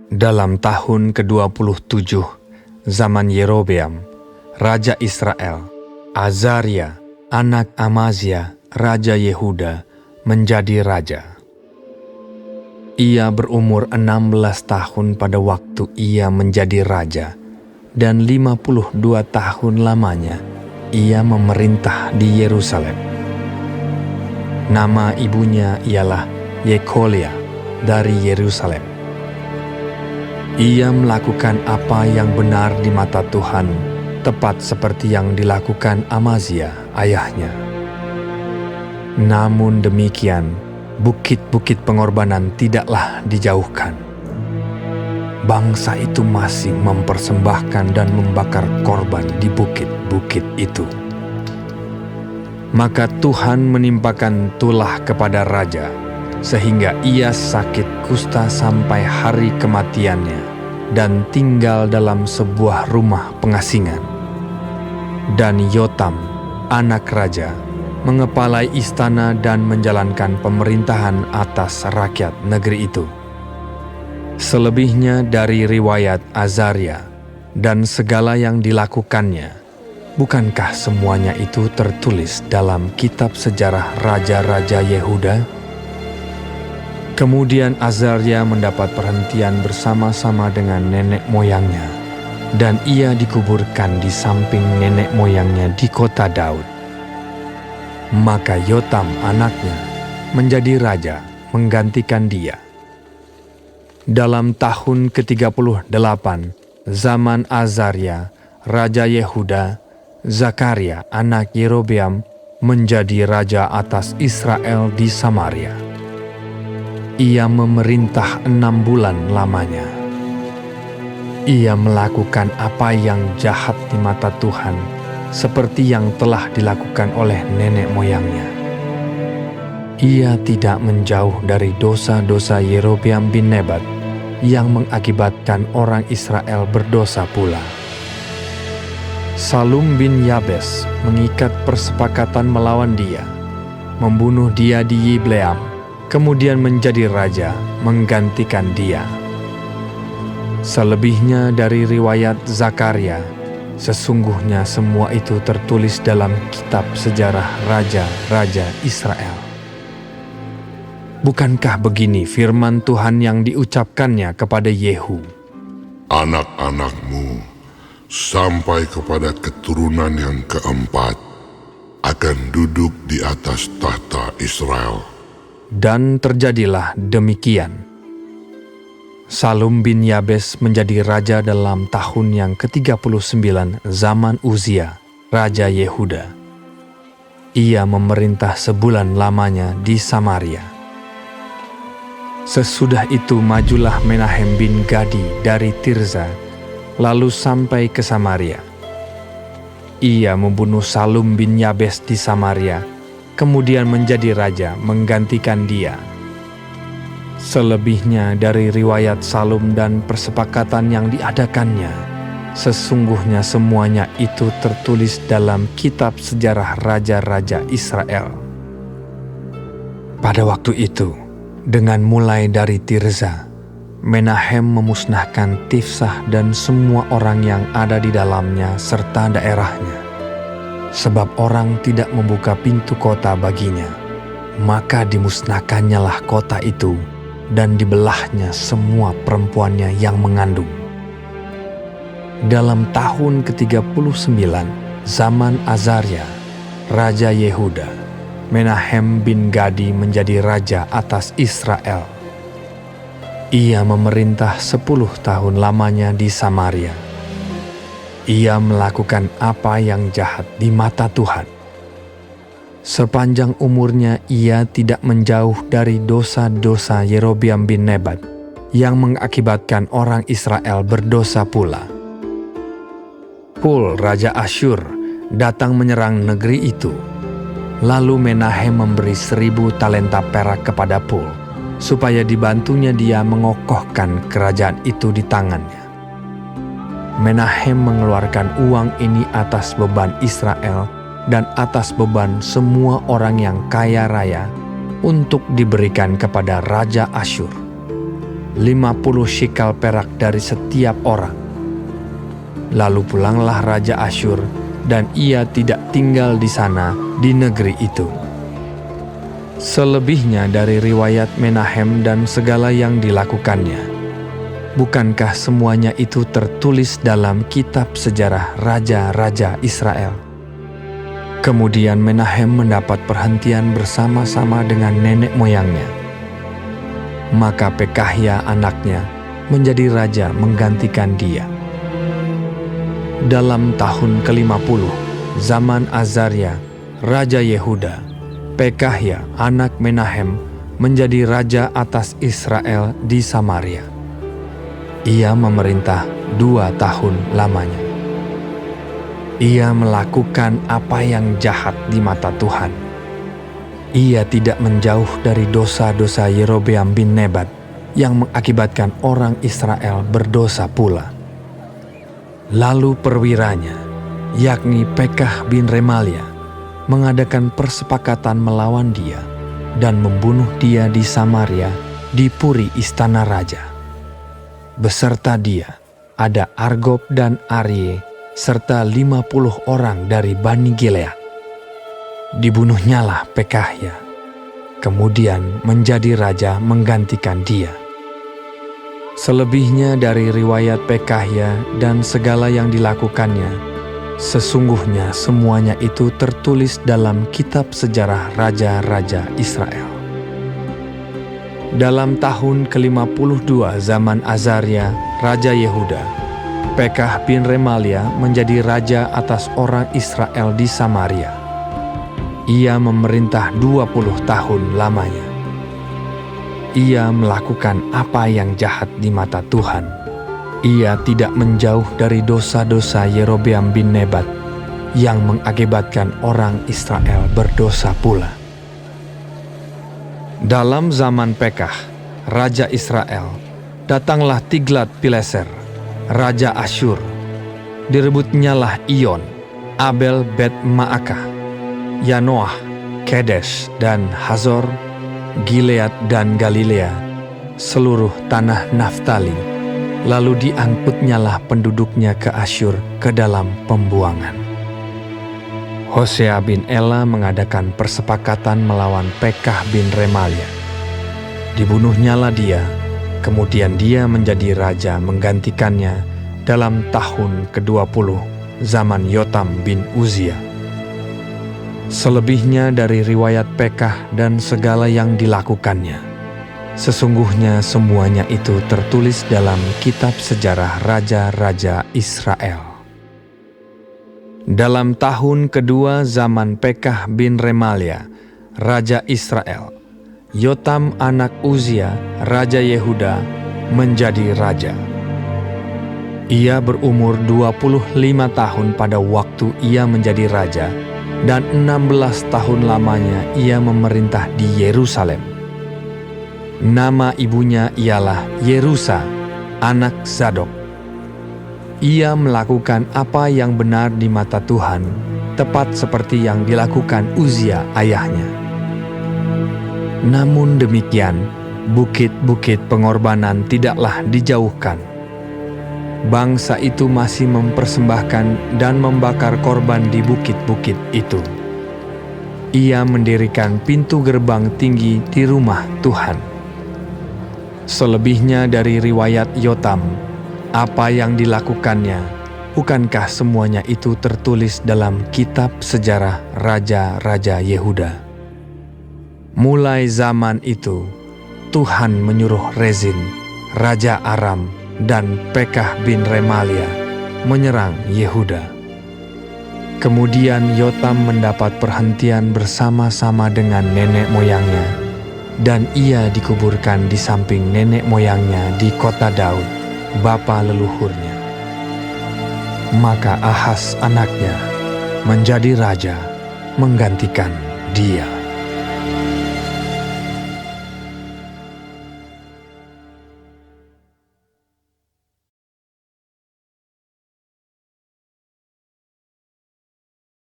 Dalam tahun ke-27 zaman Yerobeam, Raja Israel, Azaria, anak Amazia, Raja Yehuda, menjadi raja. Ia berumur 16 tahun pada waktu ia menjadi raja, dan 52 tahun lamanya ia memerintah di Yerusalem. Nama ibunya ialah Yekolia dari Yerusalem. Ia melakukan apa yang benar di mata Tuhan, tepat seperti yang dilakukan Amazia, ayahnya. Namun demikian, bukit-bukit pengorbanan tidaklah dijauhkan. Bangsa itu masih mempersembahkan dan membakar korban di bukit-bukit itu. Maka Tuhan menimpakan tulah kepada raja, sehingga ia sakit kusta sampai hari kematiannya dan tinggal dalam sebuah rumah pengasingan. Dan Yotam, anak raja, mengepalai istana dan menjalankan pemerintahan atas rakyat negeri itu. Selebihnya dari riwayat Azaria dan segala yang dilakukannya, bukankah semuanya itu tertulis dalam kitab sejarah raja-raja Yehuda? Kemudian Azaria mendapat perhentian bersama-sama dengan nenek moyangnya, dan ia dikuburkan di samping nenek moyangnya di kota Daud. Maka Yotam anaknya menjadi raja menggantikan dia. Dalam tahun ke-38 zaman Azaria, Raja Yehuda, Zakaria anak Yerobeam menjadi raja atas Israel di Samaria. Ia memerintah 6 bulan lamanya. Ia melakukan apa yang jahat di mata Tuhan, seperti yang telah dilakukan oleh nenek moyangnya. Ia tidak menjauh dari dosa-dosa Yerobeam bin Nebat yang mengakibatkan orang Israel berdosa pula. Salum bin Yabes mengikat persepakatan melawan dia, membunuh dia di Yibleam, kemudian menjadi raja menggantikan dia. Selebihnya dari riwayat Zakaria, sesungguhnya semua itu tertulis dalam kitab sejarah raja-raja Israel. Bukankah begini firman Tuhan yang diucapkannya kepada Yehu? Anak-anakmu sampai kepada keturunan yang keempat akan duduk di atas tahta Israel. Dan terjadilah demikian. Salum bin Yabes menjadi raja dalam tahun yang ke-39 zaman Uzia, Raja Yehuda. Ia memerintah sebulan lamanya di Samaria. Sesudah itu majulah Menahem bin Gadi dari Tirza, lalu sampai ke Samaria. Ia membunuh Salum bin Yabes di Samaria, kemudian menjadi raja menggantikan dia. Selebihnya dari riwayat Salum dan persepakatan yang diadakannya, sesungguhnya semuanya itu tertulis dalam kitab sejarah raja-raja Israel. Pada waktu itu, dengan mulai dari Tirza, Menahem memusnahkan Tifsah dan semua orang yang ada di dalamnya serta daerahnya. Sebab orang tidak membuka pintu kota baginya, maka dimusnahkannyalah kota itu dan dibelahnya semua perempuannya yang mengandung. Dalam tahun ke-39 zaman Azaria, Raja Yehuda, Menahem bin Gadi menjadi raja atas Israel. Ia memerintah 10 tahun lamanya di Samaria. Ia melakukan apa yang jahat di mata Tuhan. Sepanjang umurnya ia tidak menjauh dari dosa-dosa Yerobeam bin Nebat yang mengakibatkan orang Israel berdosa pula. Pul, Raja Asyur, datang menyerang negeri itu. Lalu Menahem memberi 1000 talenta perak kepada Pul, supaya dibantunya dia mengokohkan kerajaan itu di tangannya. Menahem mengeluarkan uang ini atas beban Israel dan atas beban semua orang yang kaya raya untuk diberikan kepada Raja Asyur. 50 shikal perak dari setiap orang. Lalu pulanglah Raja Asyur, dan ia tidak tinggal di sana di negeri itu. Selebihnya dari riwayat Menahem dan segala yang dilakukannya, bukankah semuanya itu tertulis dalam kitab sejarah raja-raja Israel? Kemudian Menahem mendapat perhentian bersama-sama dengan nenek moyangnya. Maka Pekahya anaknya menjadi raja menggantikan dia. Dalam tahun ke-50 zaman Azaria, Raja Yehuda, Pekahya anak Menahem menjadi raja atas Israel di Samaria. Ia memerintah 2 tahun lamanya. Ia melakukan apa yang jahat di mata Tuhan. Ia tidak menjauh dari dosa-dosa Yerobeam bin Nebat yang mengakibatkan orang Israel berdosa pula. Lalu perwiranya, yakni Pekah bin Remalia, mengadakan persepakatan melawan dia dan membunuh dia di Samaria di puri istana raja. Beserta dia ada Argob dan Arie serta 50 orang dari Bani Gilead. Dibunuhnyalah Pekahya, kemudian menjadi raja menggantikan dia. Selebihnya dari riwayat Pekahya dan segala yang dilakukannya, sesungguhnya semuanya itu tertulis dalam kitab sejarah raja-raja Israel. Dalam tahun ke-52 zaman Azaria, Raja Yehuda, Pekah bin Remalia menjadi raja atas orang Israel di Samaria. Ia memerintah 20 tahun lamanya. Ia melakukan apa yang jahat di mata Tuhan. Ia tidak menjauh dari dosa-dosa Yerobeam bin Nebat yang mengakibatkan orang Israel berdosa pula. Dalam zaman Pekah, Raja Israel, datanglah Tiglat-Pileser, Raja Asyur. Direbutnyalah Iyon, Abel Bet-Maakah, Yanoah, Kedesh dan Hazor, Gilead dan Galilea, seluruh tanah Naftali. Lalu diangkutnyalah penduduknya ke Asyur ke dalam pembuangan. Hosea bin Ela mengadakan persepakatan melawan Pekah bin Remalia. Dibunuhnyalah dia, kemudian dia menjadi raja menggantikannya dalam tahun ke-20 zaman Yotam bin Uzia. Selebihnya dari riwayat Pekah dan segala yang dilakukannya, sesungguhnya semuanya itu tertulis dalam kitab sejarah raja-raja Israel. Dalam tahun kedua zaman Pekah bin Remalia, Raja Israel, Yotam anak Uzia, Raja Yehuda, menjadi raja. Ia berumur 25 tahun pada waktu ia menjadi raja, dan 16 tahun lamanya ia memerintah di Yerusalem. Nama ibunya ialah Yerusa, anak Zadok. Ia melakukan apa yang benar di mata Tuhan, tepat seperti yang dilakukan Uzia ayahnya. Namun demikian, bukit-bukit pengorbanan tidaklah dijauhkan. Bangsa itu masih mempersembahkan dan membakar korban di bukit-bukit itu. Ia mendirikan pintu gerbang tinggi di rumah Tuhan. Selebihnya dari riwayat Yotam, apa yang dilakukannya, bukankah semuanya itu tertulis dalam kitab sejarah raja-raja Yehuda? Mulai zaman itu, Tuhan menyuruh Rezin, Raja Aram, dan Pekah bin Remalia menyerang Yehuda. Kemudian Yotam mendapat perhentian bersama-sama dengan nenek moyangnya, dan ia dikuburkan di samping nenek moyangnya di kota Daud, bapa leluhurnya. Maka Ahaz anaknya menjadi raja menggantikan dia.